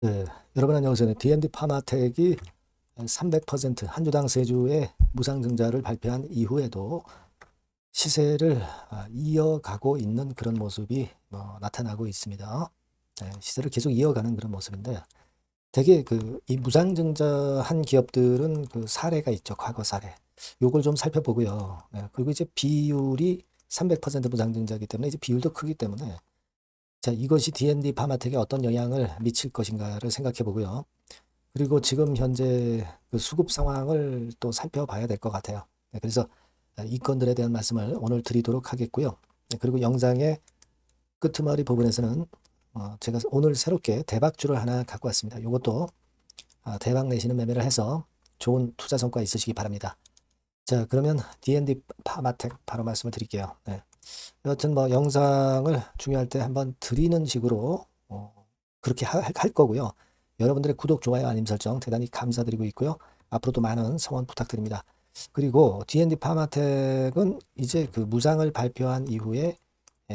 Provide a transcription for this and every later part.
네, 여러분 안녕하세요. D&D 파마텍이 300% 한 주당 세 주의 무상증자를 발표한 이후에도 시세를 이어가고 있는 그런 모습이 나타나고 있습니다. 네, 시세를 계속 이어가는 그런 모습인데, 되게 이 무상증자한 기업들은 그 사례가 있죠. 과거 사례. 요걸 좀 살펴보고요. 네, 그리고 이제 비율이 300% 무상증자이기 때문에 이제 비율도 크기 때문에, 자, 이것이 D&D 파마텍에 어떤 영향을 미칠 것인가를 생각해 보고요. 그리고 지금 현재 그 수급 상황을 또 살펴봐야 될 것 같아요. 네, 그래서 이 건들에 대한 말씀을 오늘 드리도록 하겠고요. 네, 그리고 영상의 끄트머리 부분에서는 제가 오늘 새롭게 대박주를 하나 갖고 왔습니다. 이것도 대박 내시는 매매를 해서 좋은 투자 성과 있으시기 바랍니다. 자, 그러면 D&D 파마텍 바로 말씀을 드릴게요. 네. 여하튼 영상을 중요할 때 한번 드리는 식으로 그렇게 할 거고요. 여러분들의 구독, 좋아요, 알림 설정 대단히 감사드리고 있고요. 앞으로도 많은 성원 부탁드립니다. 그리고 D&D 파마텍은 이제 그 무상을 발표한 이후에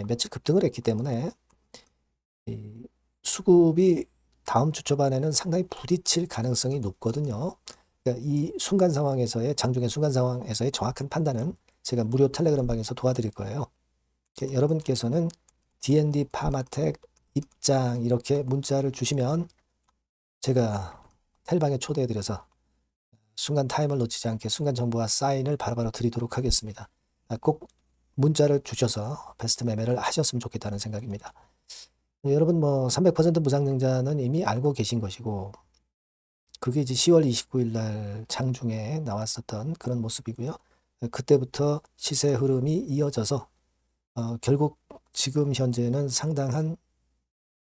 며칠 급등을 했기 때문에 이 수급이 다음 주 초반에는 상당히 부딪힐 가능성이 높거든요. 그러니까 이 순간 상황에서의 장중의 순간 상황에서의 정확한 판단은 제가 무료 텔레그램 방에서 도와드릴 거예요. 여러분께서는 D&D 파마텍 입장 이렇게 문자를 주시면 제가 텔방에 초대해드려서 순간 타임을 놓치지 않게 순간 정보와 사인을 바로바로 드리도록 하겠습니다. 꼭 문자를 주셔서 베스트 매매를 하셨으면 좋겠다는 생각입니다. 여러분 300% 무상증자는 이미 알고 계신 것이고 그게 이제 10월 29일 날 장중에 나왔었던 그런 모습이고요. 그때부터 시세 흐름이 이어져서 결국 지금 현재는 상당한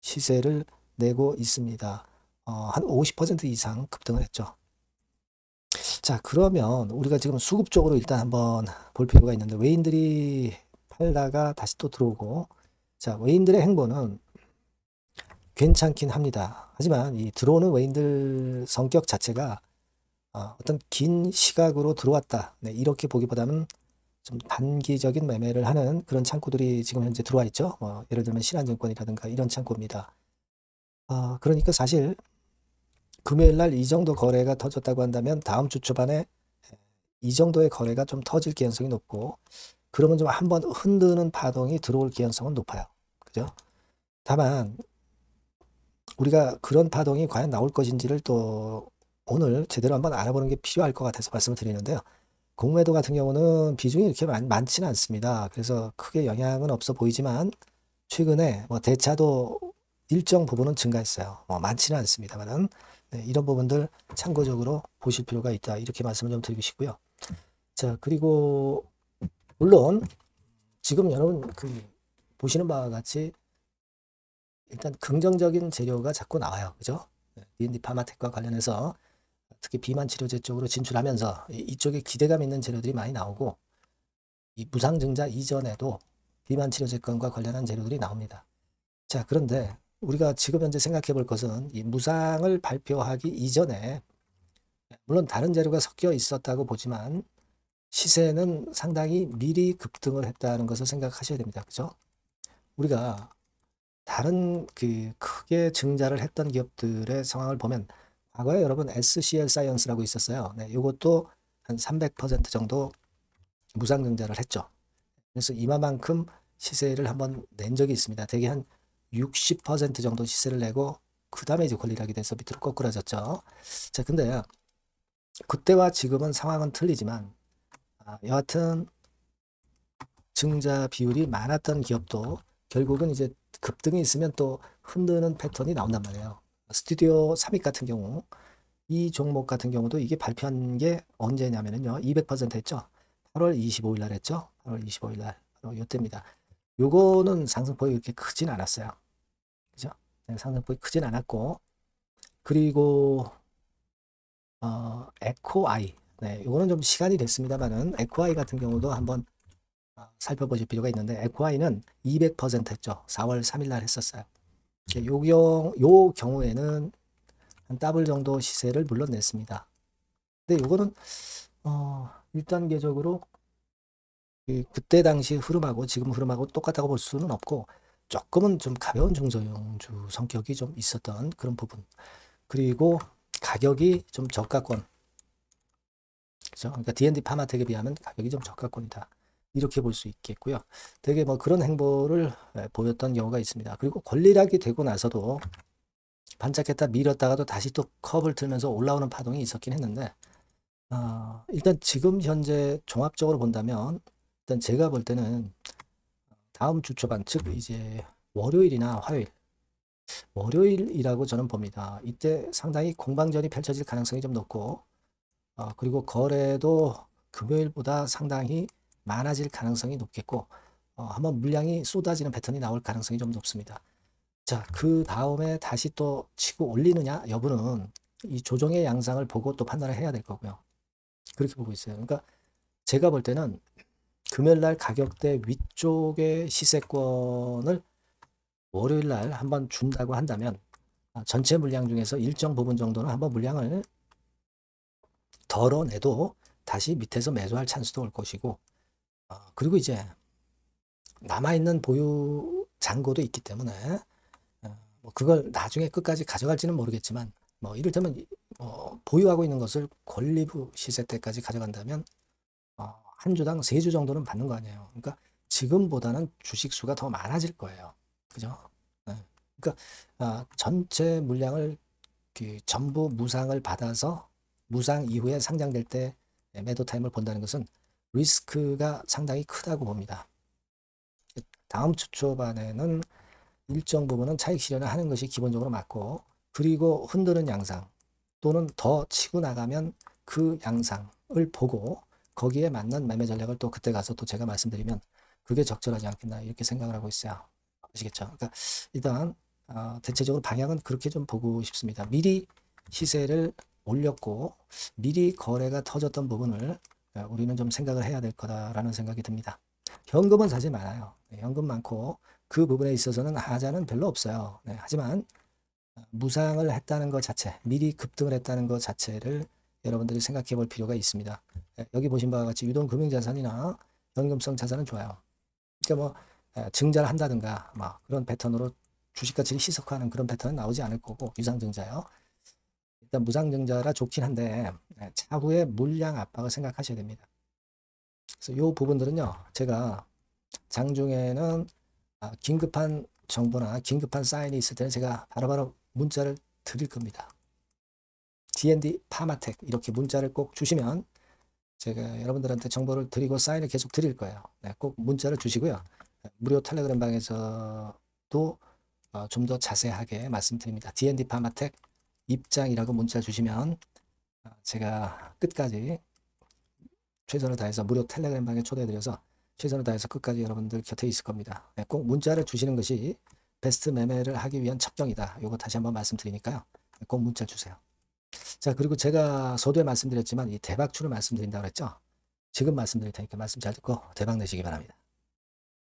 시세를 내고 있습니다. 한 50% 이상 급등을 했죠. 자, 그러면 우리가 지금 수급 쪽으로 일단 한번 볼 필요가 있는데 외인들이 팔다가 다시 또 들어오고 자, 외인들의 행보는 괜찮긴 합니다. 하지만 이 들어오는 외인들 성격 자체가 어떤 긴 시각으로 들어왔다. 네, 이렇게 보기보다는 좀 단기적인 매매를 하는 그런 창구들이 지금 현재 들어와 있죠. 예를 들면 신한증권이라든가 이런 창구입니다. 그러니까 사실 금요일 날 이 정도 거래가 터졌다고 한다면 다음 주 초반에 이 정도의 거래가 좀 터질 가능성이 높고 그러면 좀 한번 흔드는 파동이 들어올 가능성은 높아요. 그죠? 다만 우리가 그런 파동이 과연 나올 것인지를 또 오늘 제대로 한번 알아보는 게 필요할 것 같아서 말씀을 드리는데요. 공매도 같은 경우는 비중이 이렇게 많지는 않습니다. 그래서 크게 영향은 없어 보이지만 최근에 대차도 일정 부분은 증가했어요. 많지는 않습니다만은 네, 이런 부분들 참고적으로 보실 필요가 있다. 이렇게 말씀을 좀 드리고 싶고요. 자, 그리고 물론 지금 여러분 보시는 바와 같이 일단 긍정적인 재료가 자꾸 나와요. 그죠? D&D 파마텍과 관련해서 특히 비만 치료제 쪽으로 진출하면서 이쪽에 기대감 있는 재료들이 많이 나오고 이 무상증자 이전에도 비만 치료제건과 관련한 재료들이 나옵니다. 자, 그런데 우리가 지금 현재 생각해 볼 것은 이 무상을 발표하기 이전에 물론 다른 재료가 섞여 있었다고 보지만 시세는 상당히 미리 급등을 했다는 것을 생각하셔야 됩니다. 그죠? 우리가 다른 크게 증자를 했던 기업들의 상황을 보면 과거에 여러분 SCL 사이언스라고 있었어요. 네, 이것도 한 300% 정도 무상증자를 했죠. 그래서 이만큼 시세를 한번 낸 적이 있습니다. 대개 한 60% 정도 시세를 내고 그 다음에 이제 권리락이 돼서 밑으로 거꾸라졌죠. 자, 근데 그때와 지금은 상황은 틀리지만 여하튼 증자 비율이 많았던 기업도 결국은 이제 급등이 있으면 또 흔드는 패턴이 나온단 말이에요. 스튜디오 3익 같은 경우 이 종목 같은 경우도 이게 발표한 게 언제냐면요. 200% 했죠. 8월 25일 날 했죠. 8월 25일 날 바로 이때입니다. 요거는 상승폭이 그렇게 크진 않았어요. 그죠? 상승폭이 크진 않았고 그리고 에코아이 네, 요거는 좀 시간이 됐습니다만은 에코아이 같은 경우도 한번 살펴보실 필요가 있는데 에코아이는 200% 했죠. 4월 3일 날 했었어요. 요 경우에는 한 더블 정도 시세를 물론 냈습니다. 근데 요거는 1단계적으로 그때 당시 흐름하고 지금 흐름하고 똑같다고 볼 수는 없고 조금은 좀 가벼운 중소형주 성격이 좀 있었던 그런 부분. 그리고 가격이 좀 저가권. 그죠? 그러니까 D&D 파마텍에 비하면 가격이 좀 저가권이다. 이렇게 볼 수 있겠고요. 되게 뭐 그런 행보를 보였던 경우가 있습니다. 그리고 권리락이 되고 나서도 반짝했다 밀었다가도 다시 또 컵을 틀면서 올라오는 파동이 있었긴 했는데, 일단 지금 현재 종합적으로 본다면, 일단 제가 볼 때는 다음 주 초반, 즉 이제 월요일이나 화요일, 월요일이라고 저는 봅니다. 이때 상당히 공방전이 펼쳐질 가능성이 좀 높고, 그리고 거래도 금요일보다 상당히 많아질 가능성이 높겠고, 한번 물량이 쏟아지는 패턴이 나올 가능성이 좀 높습니다. 자, 그 다음에 다시 또 치고 올리느냐 여부는 이 조정의 양상을 보고 또 판단을 해야 될 거고요. 그렇게 보고 있어요. 그러니까 제가 볼 때는 금요일 날 가격대 위쪽의 시세권을 월요일 날 한번 준다고 한다면, 전체 물량 중에서 일정 부분 정도는 한번 물량을 덜어내도 다시 밑에서 매도할 찬스도 올 것이고, 그리고 이제 남아있는 보유 잔고도 있기 때문에 뭐 그걸 나중에 끝까지 가져갈지는 모르겠지만, 뭐 이를테면 보유하고 있는 것을 권리부 시세 때까지 가져간다면 한 주당 3주 정도는 받는 거 아니에요. 그러니까 지금보다는 주식 수가 더 많아질 거예요. 그죠? 네. 그러니까 전체 물량을 전부 무상을 받아서 무상 이후에 상장될 때 매도 타임을 본다는 것은 리스크가 상당히 크다고 봅니다. 다음 주 초반에는 일정 부분은 차익 실현을 하는 것이 기본적으로 맞고, 그리고 흔드는 양상 또는 더 치고 나가면 그 양상을 보고 거기에 맞는 매매 전략을 또 그때 가서 또 제가 말씀드리면 그게 적절하지 않겠나 이렇게 생각을 하고 있어요. 아시겠죠? 그러니까 일단 대체적으로 방향은 그렇게 좀 보고 싶습니다. 미리 시세를 올렸고 미리 거래가 터졌던 부분을 우리는 좀 생각을 해야 될 거다라는 생각이 듭니다. 현금은 사실 많아요. 현금 많고 그 부분에 있어서는 하자는 별로 없어요. 네, 하지만 무상을 했다는 것 자체, 미리 급등을 했다는 것 자체를 여러분들이 생각해 볼 필요가 있습니다. 여기 보신 바와 같이 유동금융자산이나 현금성 자산은 좋아요. 그러니까 뭐 증자를 한다든가 뭐 그런 패턴으로 주식 가치를 희석하는 그런 패턴은 나오지 않을 거고, 유상증자요. 일단 무상증자라 좋긴 한데 차후에 물량 압박을 생각하셔야 됩니다. 그래서 이 부분들은요, 제가 장중에는 긴급한 정보나 긴급한 사인이 있을 때는 제가 바로바로 문자를 드릴 겁니다. D&D 파마텍 이렇게 문자를 꼭 주시면 제가 여러분들한테 정보를 드리고 사인을 계속 드릴 거예요. 네, 꼭 문자를 주시고요. 무료 텔레그램 방에서도 좀 더 자세하게 말씀드립니다. D&D 파마텍 입장이라고 문자 주시면 제가 끝까지 최선을 다해서 무료 텔레그램 방에 초대해드려서 최선을 다해서 끝까지 여러분들 곁에 있을 겁니다. 네, 꼭 문자를 주시는 것이 베스트 매매를 하기 위한 첩정이다. 이거 다시 한번 말씀드리니까요. 꼭 문자 주세요. 자, 그리고 제가 서두에 말씀드렸지만 이 대박주를 말씀드린다고 그랬죠. 지금 말씀드릴 테니까 말씀 잘 듣고 대박 내시기 바랍니다.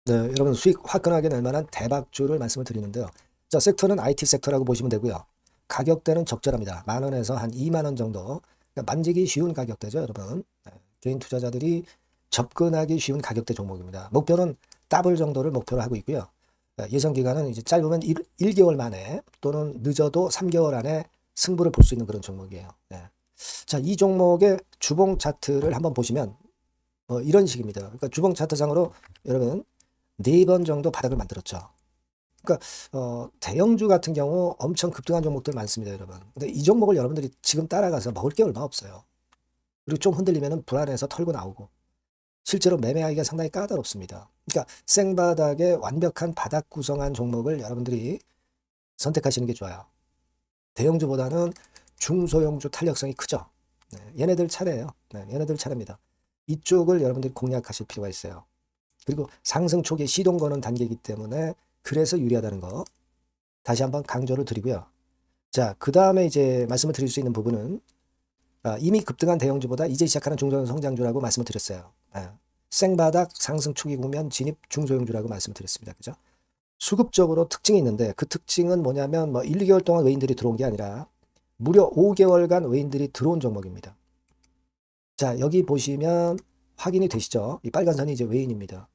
네, 여러분 수익 화끈하게 낼 만한 대박주를 말씀을 드리는데요. 자, 섹터는 IT 섹터라고 보시면 되고요. 가격대는 적절합니다. 10,000원에서 한 20,000원 정도. 그러니까 만지기 쉬운 가격대죠, 여러분. 네, 개인 투자자들이 접근하기 쉬운 가격대 종목입니다. 목표는 더블 정도를 목표로 하고 있고요. 예상 기간은 이제 짧으면 1개월 만에 또는 늦어도 3개월 안에 승부를 볼 수 있는 그런 종목이에요. 네. 자, 이 종목의 주봉 차트를 한번 보시면 이런 식입니다. 그러니까 주봉 차트상으로 여러분 4번 정도 바닥을 만들었죠. 그러니까 대형주 같은 경우 엄청 급등한 종목들 많습니다, 여러분. 근데 이 종목을 여러분들이 지금 따라가서 먹을 게 얼마 없어요. 그리고 좀 흔들리면 불안해서 털고 나오고, 실제로 매매하기가 상당히 까다롭습니다. 그러니까 생바닥에 완벽한 바닥 구성한 종목을 여러분들이 선택하시는 게 좋아요. 대형주보다는 중소형주 탄력성이 크죠. 네, 얘네들 차례예요. 네, 얘네들 차례입니다. 이쪽을 여러분들이 공략하실 필요가 있어요. 그리고 상승 초기 시동 거는 단계이기 때문에 그래서 유리하다는 거 다시 한번 강조를 드리고요. 자, 그 다음에 이제 말씀을 드릴 수 있는 부분은 이미 급등한 대형주보다 이제 시작하는 중소형 성장주라고 말씀을 드렸어요. 생바닥 상승 초기 국면 진입 중소형주라고 말씀을 드렸습니다. 그죠? 수급적으로 특징이 있는데 그 특징은 뭐냐면 1, 2개월 동안 외인들이 들어온 게 아니라 무려 5개월간 외인들이 들어온 종목입니다. 자, 여기 보시면 확인이 되시죠? 이 빨간 선이 이제 외인입니다.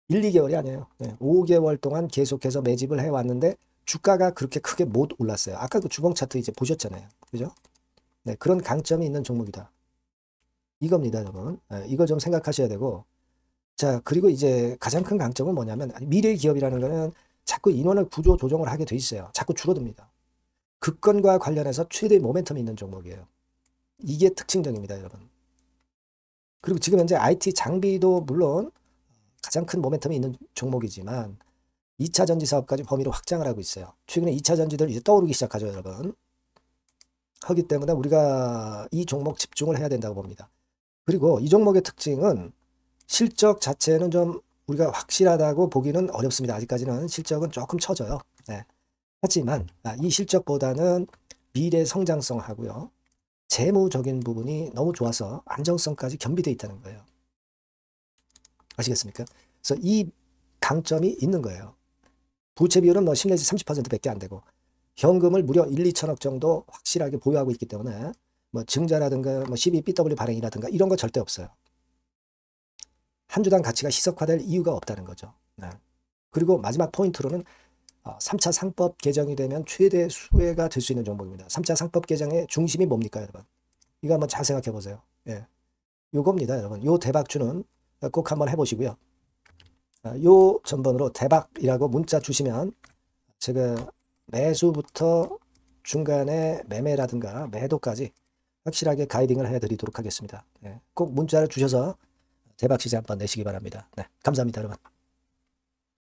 1, 2개월이 아니에요. 5개월 동안 계속해서 매집을 해왔는데 주가가 그렇게 크게 못 올랐어요. 아까 그 주봉 차트 이제 보셨잖아요. 그죠? 네, 그런 강점이 있는 종목이다. 이겁니다, 여러분. 이거 좀 생각하셔야 되고. 자, 그리고 이제 가장 큰 강점은 뭐냐면 미래 기업이라는 거는 자꾸 인원을 구조 조정을 하게 돼 있어요. 자꾸 줄어듭니다. 급건과 관련해서 최대 모멘텀이 있는 종목이에요. 이게 특징적입니다, 여러분. 그리고 지금 현재 IT 장비도 물론 가장 큰 모멘텀이 있는 종목이지만 2차 전지 사업까지 범위로 확장을 하고 있어요. 최근에 2차 전지들 이제 떠오르기 시작하죠, 여러분. 하기 때문에 우리가 이 종목 집중을 해야 된다고 봅니다. 그리고 이 종목의 특징은 실적 자체는 좀 우리가 확실하다고 보기는 어렵습니다. 아직까지는 실적은 조금 처져요. 네. 하지만 이 실적보다는 미래 성장성하고요. 재무적인 부분이 너무 좋아서 안정성까지 겸비되어 있다는 거예요. 아시겠습니까? 그래서 이 강점이 있는 거예요. 부채 비율은 뭐 10 내지 30%밖에 안 되고 현금을 무려 1, 2천억 정도 확실하게 보유하고 있기 때문에 뭐 증자라든가 뭐 12BW 발행이라든가 이런 거 절대 없어요. 한 주당 가치가 희석화될 이유가 없다는 거죠. 네. 그리고 마지막 포인트로는 3차 상법 개정이 되면 최대 수혜가 될 수 있는 종목입니다. 3차 상법 개정의 중심이 뭡니까, 여러분? 이거 한번 잘 생각해 보세요. 예. 요겁니다, 여러분. 요 대박주는 꼭 한번 해보시고요. 요 전번으로 대박이라고 문자 주시면 제가 매수부터 중간에 매매라든가 매도까지 확실하게 가이딩을 해드리도록 하겠습니다. 꼭 문자를 주셔서 대박 시세 한번 내시기 바랍니다. 네, 감사합니다, 여러분.